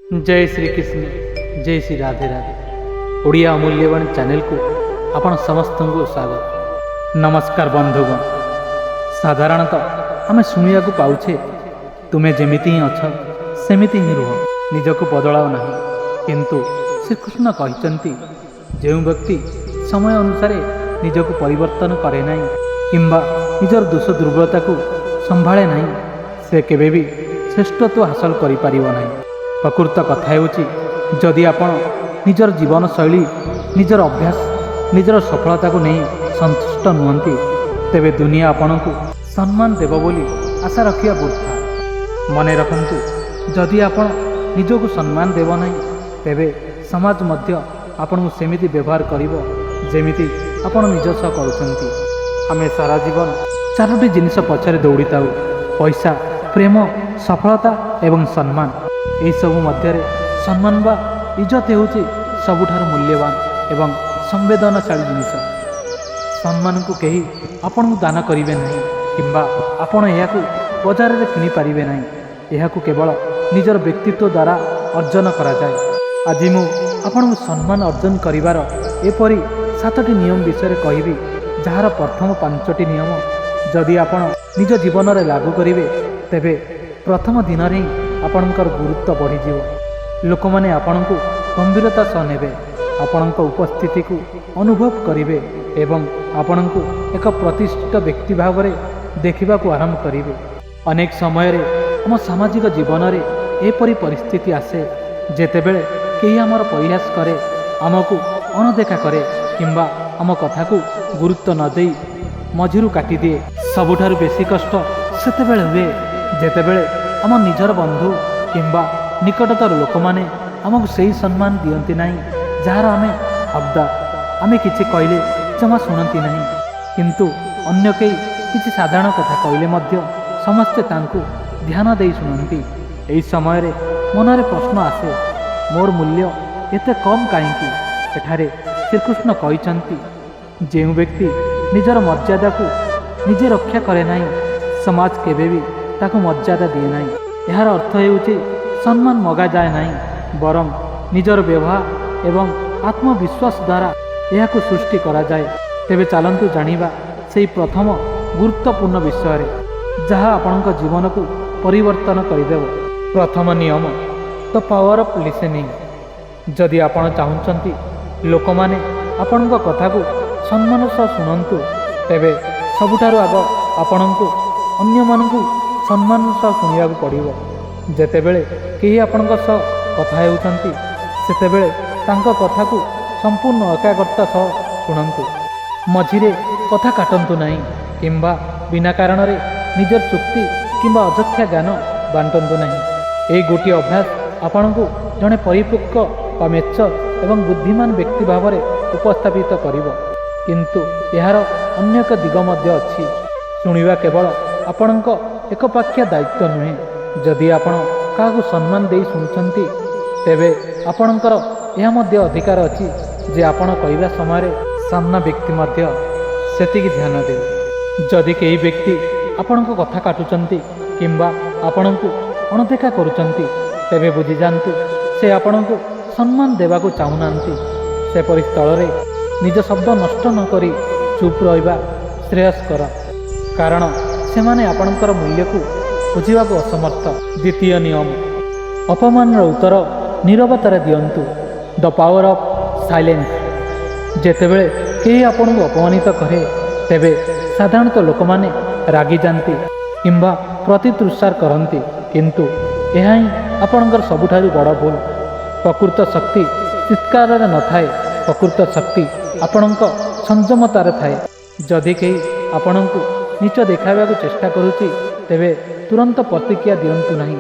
जय श्री कृष्ण जय श्री राधे राधे ओडिया अमूल्यवान चैनल को आपण समस्त को स्वागत। नमस्कार बंधुगण, साधारणतः आम शुणा पाऊे तुम्हें जमीती ही अछ सेमिति ही रुह, निजक बदलाओ ना। किंतु श्रीकृष्ण कहते जो व्यक्ति समय अनुसार निजक परिवर्तन करे ना किंबा निजर दोष दुर्बलता को संभाले ना, से केबे भी श्रेष्ठत्व हासिल करि परिबो नाही। प्रकृत कथा होची जदि आपण निजर जीवन शैली निजर अभ्यास निजर सफलता को नहीं संतुष्ट नुहंती, तेबे दुनिया आपण को सम्मान देव बोली आशा रखिया वृथा। मने रखंतु, जदि आपण निजको सम्मान देव नहीं, तेबे समाज मध्य आपण को सेमिति व्यवहार करिवो जेमिति आपण निज सह करूछंती। आमे सारा जीवन चारोटी जिनिस पछरे दौड़ी थाउ, पैसा, प्रेम, सफलता एवं सम्मान। यही सब मध्य सम्मान बा इज्जत होची सबुठार मूल्यवान एवं संवेदनशील जिनिस। सम्मान को कहीं आपण को दान करिवे नहीं किंबा आपण यह बजार में किनी पारिबे नहीं। यह केवल निजर व्यक्तित्व द्वारा अर्जन करा जाए। आज मु आपण को सम्मान अर्जन करिवार एपरी 7टी नियम विषय कहबी, जार प्रथम 5टी नियम जदि आपण निज जीवन में लागू करिवे, तेबे प्रथम दिन ही आपणकर गुरुत्व बढ़ीज। लोक मैंने आपण को गंभीरता सह नेबे, आपण उपस्थिति को अनुभव करिवे एवं आपण को एक प्रतिष्ठित व्यक्ति भाव में देखा आरंभ करिवे। अनेक समय आम सामाजिक जीवन में एपरी परिस्थिति आसे जेतेबेले केही आमर परिहास करे, आमको अनदेखा करे किंबा आम कथा को गुरुत्व न देई मझिरु काटी दिए। सबुठारु बेसी कष्ट सेतेबेले हुए जेतेबेले आम निजर बंधु किंबा निकटतर लोक माने आमको सही सम्मान दियंती नहीं, जार आमे हकदार। आमे किछि कहले जमा शुणती नहीं, किंतु अन्य कई किछि साधारण कथा कहले मध्य समस्ते तांकु ध्यान दे शुणती। एही समय रे मनरे प्रश्न आसे, मोर मूल्य एते कम काहेकि? एठारे श्रीकृष्ण कहिसंती, जो व्यक्ति निजर मर्यादा को निजे रक्षा करे नहीं, समाज केबे भी ताकू मर्यादा दिए नहीं। यार अर्थ हेउछि सम्मान मगा जाए नहीं, बरं निजर व्यवहार एवं आत्मविश्वास द्वारा यह सृष्टि करा जाए। तेबे चलंतु जानिबा सेही प्रथम गुरुत्वपूर्ण विषय जहाँ आपणक जीवन को परिवर्तन करदेव। प्रथम नियम, द पावर ऑफ लिसनिंग। जदि आपण चाहुंचंती लोक माने आपणक कथा को सम्मान सह शुणंतु, तेबे सबुठारु आग आपणको अन्य मानकु सम्मान सह शुणा पड़ो। जेतेबेले केही आपणक सह कथा हेउचंती, सेतेबेले तांको कथा को संपूर्ण एकाग्रता सह शुणंतु। मझिरे कथा काटंतु नहीं किंबा बिना कारण रे निजर चुक्ति किंबा अजक्षा ज्ञान बांटंतु नहीं। ए गोटी अभ्यास आपणको जड़े परिपक्व व मेच्योर एवं बुद्धिमान व्यक्ति भाव में उपस्थापित करिवो। किंतु यार अन्य एक दिग मध्य अछि। शुणिबा केवल आपणक एकपाखिया दायित्व नुहे। जदि आपण काहाकु सम्मान दे शुणुचंती, तेबे आपणकर यह मध्य अधिकार अछि जे आपण कहवा समय सामना व्यक्ति मध्य सेतिकी ध्यान दे। जदि केही व्यक्ति आपणक कथा काटुचंती किंबा आपणको अणदेखा करुचंती, तेबे बुझी जांतु से आपणको सम्मान देवाको चाहुनांती। सेपरि स्थल निज शब्द नष्ट न करी चुप रहिबा श्रेयस्कर, कारण सेमाने आपणकर मूल्य को बुझिबाको असमर्थ। द्वितीय नियम, अपमानर उत्तर नीरवतार दियंतु। The power of silence. जेतेबेले केही आपणको अपमानित करे, तेबे साधारणतः लोक माने रागी जांती किंबा प्रतितृषार करंती, किंतु यह ही आपणकर सबुठारु बड़ भूल। प्रकृत शक्ति चित्कार न थाए, प्रकृत शक्ति आपणक संयमतार थाए। जदि केही आपणको नीच देखाइबा चेष्टा करुची, तेबे तुरंत प्रतिक्रिया दियंतु नहीं,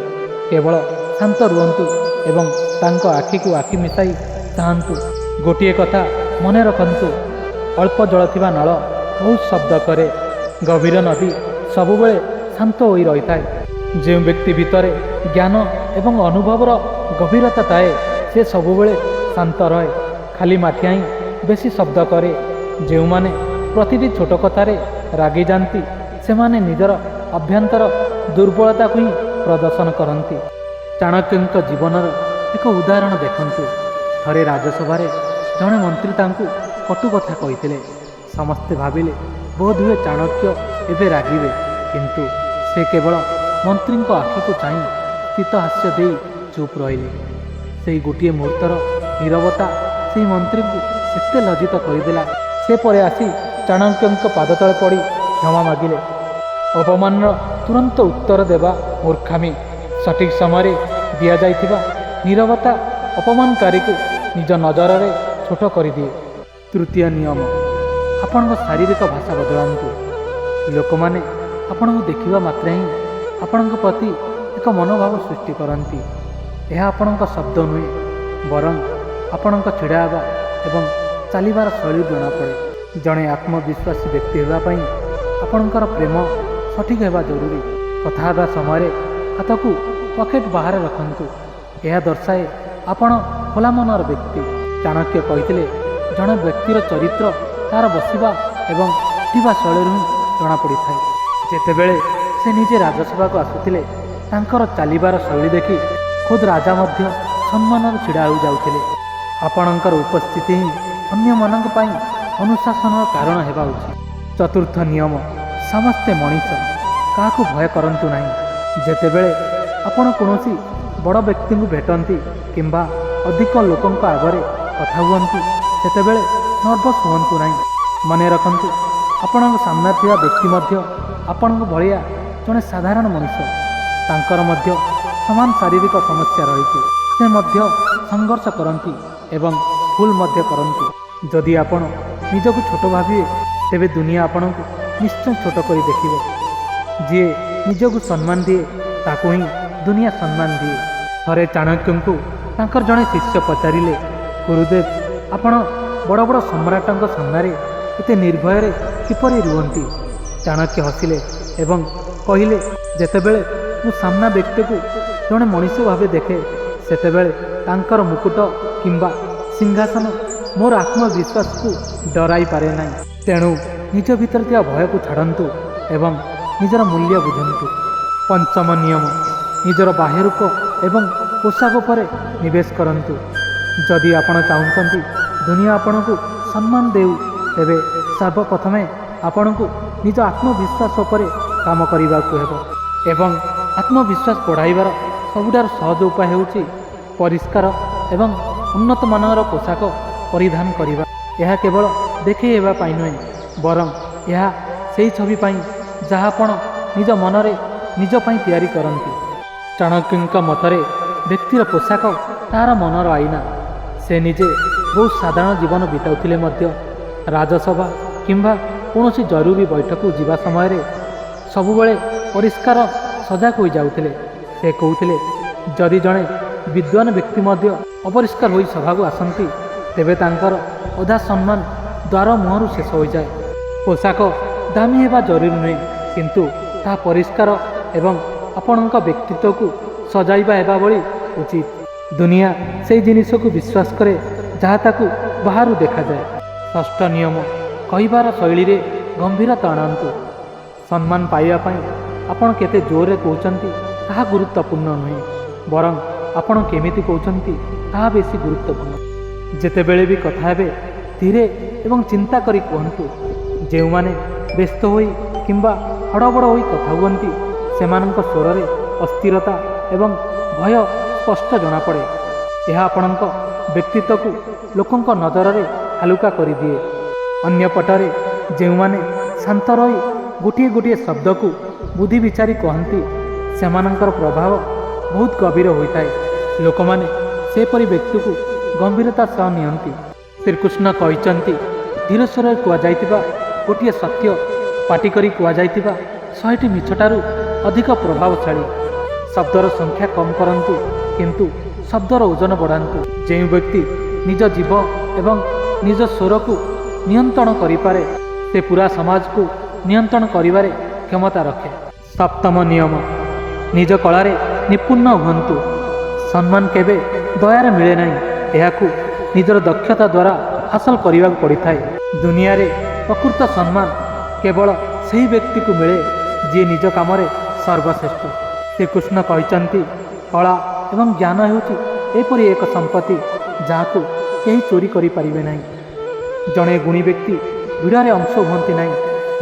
केवल शांत रुहंतु एवं तांको आखि को आखि मिसाई चाहंतु। गोटिए कथा मने रखंतु, अल्प जल थिबा नल बहुत शब्द करे, गभीर नदी सबुबेले शांत होई रही थाए। जो व्यक्ति भितरे ज्ञान एवं अनुभवर गभीरता थाए, से सबुबेले शांत रहे। खाली माठिया ही बेसी शब्द करे। जो माने प्रतिटी छोट कथारे रागी जाती, से माने निजर अभ्यंतर दुर्बलता को ही प्रदर्शन करती। चाणक्य जीवन ଏକ ଉଦାହରଣ ଦେଖନ୍ତୁ। ଥରେ ରାଜସଭାରେ ଜଣେ ମନ୍ତ୍ରୀ ତାଙ୍କୁ କଟୁ କଥା କହିଥିଲେ। ସମସ୍ତେ ଭାବିଲେ ବୋଧହୁଏ ଚାଣକ୍ୟ ଏବେ ରାଗିବେ, କିନ୍ତୁ ସେ କେବଳ ମନ୍ତ୍ରୀଙ୍କ ଆଖିକୁ ଚାହିଁ ସ୍ଥିତ ହାସ୍ୟ ଦେଇ ଚୁପ୍ ରହିଲେ। ସେଇ ଗୋଟିଏ ମୁହୂର୍ତ୍ତର ନୀରବତା ସେହି ମନ୍ତ୍ରୀଙ୍କୁ ଏତେ ଲଜ୍ଜିତ କରିଦେଲା, ସେ ପରେ ଆସି ଚାଣକ୍ୟଙ୍କ ପାଦତଳେ ପଡ଼ି କ୍ଷମା ମାଗିଲେ। ଅପମାନର ତୁରନ୍ତ ଉତ୍ତର ଦେବା ମୂର୍ଖାମି। ସଠିକ୍ ସମୟରେ ଦିଆଯାଇଥିବା ନୀରବତା ଅପମାନକାରୀକୁ ନିଜ ନଜରରେ ଛୋଟ କରିଦିଏ। ତୃତୀୟ ନିୟମ, ଆପଣଙ୍କ ଶାରୀରିକ ଭାଷା ବଦଳାନ୍ତୁ। ଲୋକମାନେ ଆପଣଙ୍କୁ ଦେଖିବା ମାତ୍ରେ ହିଁ ଆପଣଙ୍କ ପ୍ରତି ଏକ ମନୋଭାବ ସୃଷ୍ଟି କରନ୍ତି। ଏହା ଆପଣଙ୍କ ଶବ୍ଦ ନୁହେଁ, ବରଂ ଆପଣଙ୍କ ଛିଡ଼ା ହେବା ଏବଂ ଚାଲିବାର ଶୈଳୀ ଜଣାପଡ଼େ। ଜଣେ ଆତ୍ମବିଶ୍ୱାସୀ ବ୍ୟକ୍ତି ହେବା ପାଇଁ ଆପଣଙ୍କର ପ୍ରେମ ସଠିକ୍ ହେବା ଜରୁରୀ। କଥା ହେବା ସମୟରେ ହାତକୁ ପକେଟ୍ ବାହାରେ ରଖନ୍ତୁ। ଏହା ଦର୍ଶାଏ ଆପଣ ଖୋଲା ମନର ବ୍ୟକ୍ତି। ଚାଣକ୍ୟ କହିଥିଲେ, ଜଣେ ବ୍ୟକ୍ତିର ଚରିତ୍ର ତା'ର ବସିବା ଏବଂ ଉଠିବା ଶୈଳୀରୁ ହିଁ ଜଣାପଡ଼ିଥାଏ। ଯେତେବେଳେ ସେ ନିଜେ ରାଜସଭାକୁ ଆସୁଥିଲେ, ତାଙ୍କର ଚାଲିବାର ଶୈଳୀ ଦେଖି ଖୁଦ୍ ରାଜା ମଧ୍ୟ ସମ୍ମାନରେ ଛିଡ଼ା ହୋଇଯାଉଥିଲେ। ଆପଣଙ୍କର ଉପସ୍ଥିତି ହିଁ ଅନ୍ୟମାନଙ୍କ ପାଇଁ ଅନୁଶାସନର କାରଣ ହେବା ଉଚିତ। ଚତୁର୍ଥ ନିୟମ, ସମସ୍ତେ ମଣିଷ, କାହାକୁ ଭୟ କରନ୍ତୁ ନାହିଁ। ଯେତେବେଳେ ଆପଣ କୌଣସି ବଡ଼ ବ୍ୟକ୍ତିଙ୍କୁ ଭେଟନ୍ତି କିମ୍ବା ଅଧିକ ଲୋକଙ୍କ ଆଗରେ କଥା ହୁଅନ୍ତି, ସେତେବେଳେ ନର୍ଭସ୍ ହୁଅନ୍ତୁ ନାହିଁ। ମନେ ରଖନ୍ତୁ, ଆପଣଙ୍କ ସାମ୍ନା ଥିବା ବ୍ୟକ୍ତି ମଧ୍ୟ ଆପଣଙ୍କ ଭଳିଆ ଜଣେ ସାଧାରଣ ମଣିଷ। ତାଙ୍କର ମଧ୍ୟ ସମାନ ଶାରୀରିକ ସମସ୍ୟା ରହିଛି। ସେ ମଧ୍ୟ ସଂଘର୍ଷ କରନ୍ତି ଏବଂ ଭୁଲ ମଧ୍ୟ କରନ୍ତି। ଯଦି ଆପଣ ନିଜକୁ ଛୋଟ ଭାବିବେ, ତେବେ ଦୁନିଆ ଆପଣଙ୍କୁ ନିଶ୍ଚୟ ଛୋଟ କରି ଦେଖିବ। ଯିଏ ନିଜକୁ ସମ୍ମାନ ଦିଏ, ତାକୁ ହିଁ ଦୁନିଆ ସମ୍ମାନ ଦିଏ। ଥରେ ଚାଣକ୍ୟଙ୍କୁ ତାଙ୍କର ଜଣେ ଶିଷ୍ୟ ପଚାରିଲେ, ଗୁରୁଦେବ, ଆପଣ ବଡ଼ ବଡ଼ ସମ୍ରାଟଙ୍କ ସାମ୍ନାରେ ଏତେ ନିର୍ଭୟରେ କିପରି ରୁହନ୍ତି? ଚାଣକ୍ୟ ହସିଲେ ଏବଂ କହିଲେ, ଯେତେବେଳେ ମୁଁ ସାମ୍ନା ବ୍ୟକ୍ତିକୁ ଜଣେ ମଣିଷ ଭାବେ ଦେଖେ, ସେତେବେଳେ ତାଙ୍କର ମୁକୁଟ କିମ୍ବା ସିଂହାସନ ମୋର ଆତ୍ମବିଶ୍ୱାସକୁ ଡରାଇ ପାରେ ନାହିଁ। ତେଣୁ ନିଜ ଭିତରେ ଥିବା ଭୟକୁ ଛାଡ଼ନ୍ତୁ ଏବଂ ନିଜର ମୂଲ୍ୟ ବୁଝନ୍ତୁ। ପଞ୍ଚମ ନିୟମ, ନିଜର ବାହ୍ୟ ରୂପ ଏବଂ ପୋଷାକ ଉପରେ ନିବେଶ କରନ୍ତୁ। ଯଦି ଆପଣ ଚାହୁଁଛନ୍ତି ଦୁନିଆ ଆପଣଙ୍କୁ ସମ୍ମାନ ଦେଉ, ତେବେ ସର୍ବପ୍ରଥମେ ଆପଣଙ୍କୁ ନିଜ ଆତ୍ମବିଶ୍ୱାସ ଉପରେ କାମ କରିବାକୁ ହେବ। ଏବଂ ଆତ୍ମବିଶ୍ୱାସ ବଢ଼ାଇବାର ସବୁଠାରୁ ସହଜ ଉପାୟ ହେଉଛି ପରିଷ୍କାର ଏବଂ ଉନ୍ନତମାନର ପୋଷାକ ପରିଧାନ କରିବା। ଏହା କେବଳ ଦେଖେଇ ହେବା ପାଇଁ ନୁହେଁ, ବରଂ ଏହା ସେହି ଛବି ପାଇଁ ଯାହା ଆପଣ ନିଜ ମନରେ ନିଜ ପାଇଁ ତିଆରି କରନ୍ତି। ଚାଣକ୍ୟଙ୍କ ମତରେ ବ୍ୟକ୍ତିର ପୋଷାକ ତାହାର ମନର ଆଇନା। ସେ ନିଜେ ବହୁତ ସାଧାରଣ ଜୀବନ ବିତାଉଥିଲେ ମଧ୍ୟ ରାଜସଭା କିମ୍ବା କୌଣସି ଜରୁରୀ ବୈଠକକୁ ଯିବା ସମୟରେ ସବୁବେଳେ ପରିଷ୍କାର ସଜାଗ ହୋଇଯାଉଥିଲେ। ସେ କହୁଥିଲେ, ଯଦି ଜଣେ ବିଦ୍ୱାନ ବ୍ୟକ୍ତି ମଧ୍ୟ ଅପରିଷ୍କାର ହୋଇ ସଭାକୁ ଆସନ୍ତି, ତେବେ ତାଙ୍କର ଅଧା ସମ୍ମାନ ଦ୍ୱାର ମୁହଁରୁ ଶେଷ ହୋଇଯାଏ। ପୋଷାକ ଦାମୀ ହେବା ଜରୁରୀ ନୁହେଁ, କିନ୍ତୁ ତାହା ପରିଷ୍କାର ଏବଂ ଆପଣଙ୍କ ବ୍ୟକ୍ତିତ୍ୱକୁ ସଜାଇବା ହେବା ଭଳି ଉଚିତ। ଦୁନିଆ ସେହି ଜିନିଷକୁ ବିଶ୍ୱାସ କରେ ଯାହା ତାକୁ ବାହାରୁ ଦେଖାଯାଏ। ଷଷ୍ଠ ନିୟମ, କହିବାର ଶୈଳୀରେ ଗମ୍ଭୀରତା ଆଣନ୍ତୁ। ସମ୍ମାନ ପାଇବା ପାଇଁ ଆପଣ କେତେ ଜୋରରେ କହୁଛନ୍ତି ତାହା ଗୁରୁତ୍ୱପୂର୍ଣ୍ଣ ନୁହେଁ, ବରଂ ଆପଣ କେମିତି କହୁଛନ୍ତି ତାହା ବେଶୀ ଗୁରୁତ୍ୱପୂର୍ଣ୍ଣ। ଯେତେବେଳେ ବି କଥା ହେବେ, ଧୀରେ ଏବଂ ଚିନ୍ତା କରି କୁହନ୍ତୁ। ଯେଉଁମାନେ ବ୍ୟସ୍ତ ହୋଇ କିମ୍ବା ହଡ଼ବଡ଼ ହୋଇ କଥା ହୁଅନ୍ତି, ସେମାନଙ୍କ ସ୍ୱରରେ ଅସ୍ଥିରତା ଏବଂ ଭୟ ସ୍ପଷ୍ଟ ଜଣାପଡ଼େ। ଏହା ଆପଣଙ୍କ ବ୍ୟକ୍ତିତ୍ୱକୁ ଲୋକଙ୍କ ନଜରରେ ହାଲୁକା କରିଦିଏ। ଅନ୍ୟପଟରେ ଯେଉଁମାନେ ଶାନ୍ତ ରହି ଗୋଟିଏ ଗୋଟିଏ ଶବ୍ଦକୁ ବୁଦ୍ଧି ବିଚାରି କହନ୍ତି, ସେମାନଙ୍କର ପ୍ରଭାବ ବହୁତ ଗଭୀର ହୋଇଥାଏ। ଲୋକମାନେ ସେପରି ବ୍ୟକ୍ତିକୁ ଗମ୍ଭୀରତା ସହ ନିଅନ୍ତି। ଶ୍ରୀକୃଷ୍ଣ କହିଛନ୍ତି, ଧୀର ସ୍ୱରରେ କୁହାଯାଇଥିବା ଗୋଟିଏ ସତ୍ୟ ପାଟି କରି କୁହାଯାଇଥିବା 100ଟି ମିଛଠାରୁ ଅଧିକ ପ୍ରଭାବଶାଳୀ। ଶବ୍ଦର ସଂଖ୍ୟା କମ୍ କରନ୍ତୁ, କିନ୍ତୁ ଶବ୍ଦର ଓଜନ ବଢ଼ାନ୍ତୁ। ଯେଉଁ ବ୍ୟକ୍ତି ନିଜ ଜୀବ ଏବଂ ନିଜ ସ୍ୱରକୁ ନିୟନ୍ତ୍ରଣ କରିପାରେ, ସେ ପୁରା ସମାଜକୁ ନିୟନ୍ତ୍ରଣ କରିବାରେ କ୍ଷମତା ରଖେ। ସପ୍ତମ ନିୟମ, ନିଜ କଳାରେ ନିପୁଣ ହୁଅନ୍ତୁ। ସମ୍ମାନ କେବେ ଦୟାରେ ମିଳେ ନାହିଁ, ଏହାକୁ ନିଜର ଦକ୍ଷତା ଦ୍ୱାରା ହାସଲ କରିବାକୁ ପଡ଼ିଥାଏ। ଦୁନିଆରେ ପ୍ରକୃତ ସମ୍ମାନ କେବଳ ସେହି ବ୍ୟକ୍ତିକୁ ମିଳେ ଯିଏ ନିଜ କାମରେ ସର୍ବଶ୍ରେଷ୍ଠ। ଶ୍ରୀକୃଷ୍ଣ କହିଛନ୍ତି, କଳା ଏବଂ ଜ୍ଞାନ ହେଉଛି ଏପରି ଏକ ସମ୍ପତ୍ତି ଯାହାକୁ କେହି ଚୋରି କରିପାରିବେ ନାହିଁ। ଜଣେ ଗୁଣୀ ବ୍ୟକ୍ତି ଭିଡ଼ରେ ଅଂଶ ହୁଅନ୍ତି ନାହିଁ,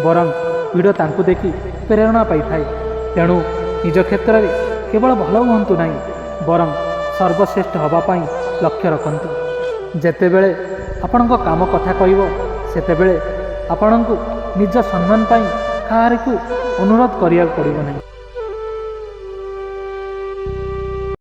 ବରଂ ଭିଡ଼ ତାଙ୍କୁ ଦେଖି ପ୍ରେରଣା ପାଇଥାଏ। ତେଣୁ ନିଜ କ୍ଷେତ୍ରରେ କେବଳ ଭଲ ହୁଅନ୍ତୁ ନାହିଁ, ବରଂ ସର୍ବଶ୍ରେଷ୍ଠ ହେବା ପାଇଁ ଲକ୍ଷ୍ୟ ରଖନ୍ତୁ। ଯେତେବେଳେ ଆପଣଙ୍କ କାମ କଥା କହିବ, ସେତେବେଳେ ଆପଣଙ୍କୁ ନିଜ ସମ୍ମାନ ପାଇଁ କାହାରିକୁ ଅନୁରୋଧ କରିବାକୁ ପଡ଼ିବ ନାହିଁ।